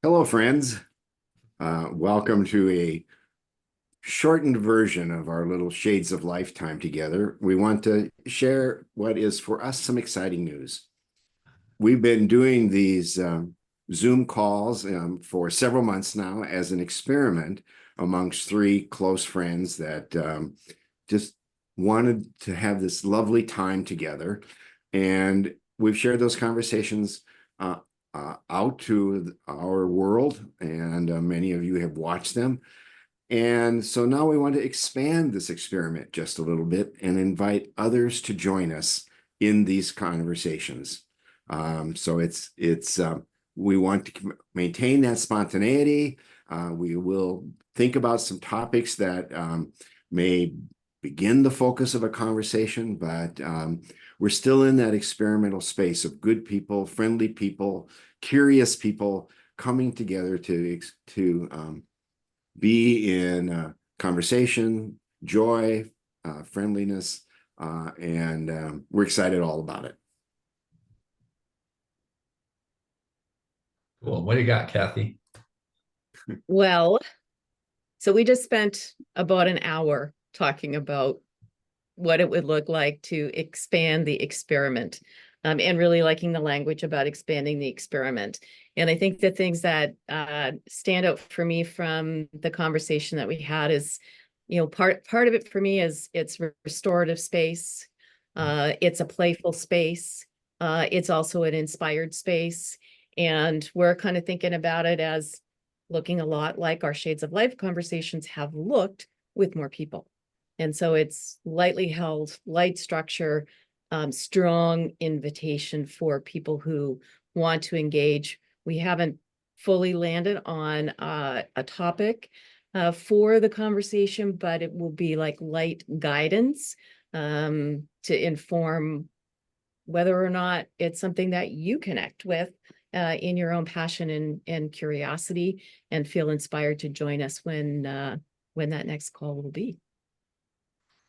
Hello, friends. Welcome to a shortened version of our little Shades of Lifetime together. We want to share what is for us some exciting news. We've been doing these Zoom calls for several months now as an experiment amongst three close friends that just wanted to have this lovely time together. And we've shared those conversations out to our world, and many of you have watched them. And so now we want to expand this experiment just a little bit and invite others to join us in these conversations. So we want to maintain that spontaneity. We will think about some topics that may begin the focus of a conversation, but we're still in that experimental space of good people, friendly people, curious people coming together to be in conversation, joy, friendliness, and we're excited all about it. Cool. What do you got, Kathy? Well, so we just spent about an hour talking about what it would look like to expand the experiment, and really liking the language about expanding the experiment. And I think the things that stand out for me from the conversation that we had is, part of it for me is it's restorative space. It's a playful space. It's also an inspired space. And we're kind of thinking about it as looking a lot like our Shades of Life conversations have looked with more people. And so it's lightly held, light structure, strong invitation for people who want to engage. We haven't fully landed on a topic for the conversation, but it will be like light guidance to inform whether or not it's something that you connect with in your own passion and curiosity, and feel inspired to join us when that next call will be.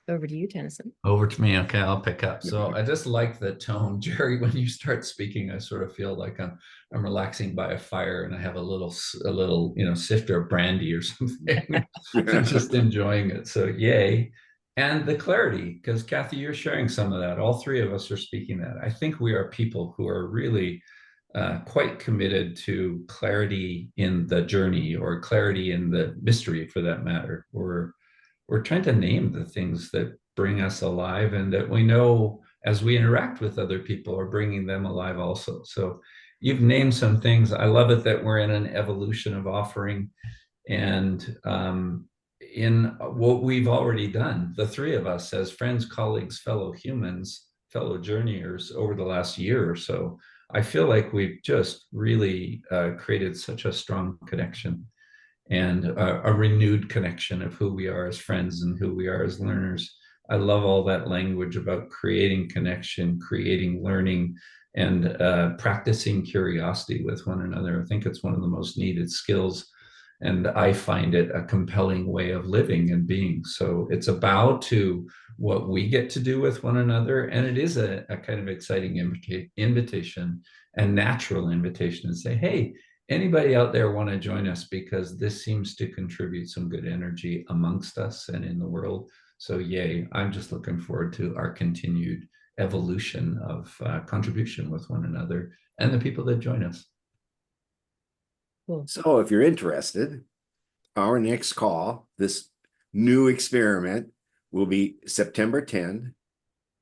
Over to you, Tenneson. Over to me. Okay, I'll pick up. So I just like the tone, Jerry. When you start speaking, I sort of feel like I'm relaxing by a fire, and I have a little sifter of brandy or something. I'm just enjoying it. So yay. And the clarity, because Kathy, you're sharing some of that. All three of us are speaking that. I think we are people who are really quite committed to clarity in the journey, or clarity in the mystery, for that matter. We're trying to name the things that bring us alive, and that we know as we interact with other people are bringing them alive also. So you've named some things. I love it that we're in an evolution of offering, and in what we've already done, the three of us as friends, colleagues, fellow humans, fellow journeyers over the last year or so, I feel like we've just really created such a strong connection, and a renewed connection of who we are as friends and who we are as learners. I love all that language about creating connection, creating learning, and practicing curiosity with one another. I think it's one of the most needed skills, and I find it a compelling way of living and being. So it's a bow to what we get to do with one another, and it is a kind of exciting invitation and natural invitation to say, hey, anybody out there want to join us, because this seems to contribute some good energy amongst us and in the world. So yay, I'm just looking forward to our continued evolution of contribution with one another and the people that join us. Cool. So if you're interested, our next call, this new experiment, will be September 10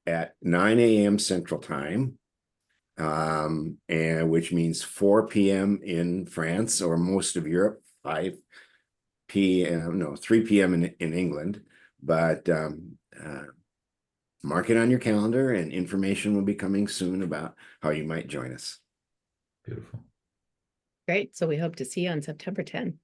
at 9 a.m. Central Time, and which means 4 p.m. in France or most of Europe, 3 p.m. in England. But mark it on your calendar, and information will be coming soon about how you might join us. Beautiful. Great. So we hope to see you on September 10.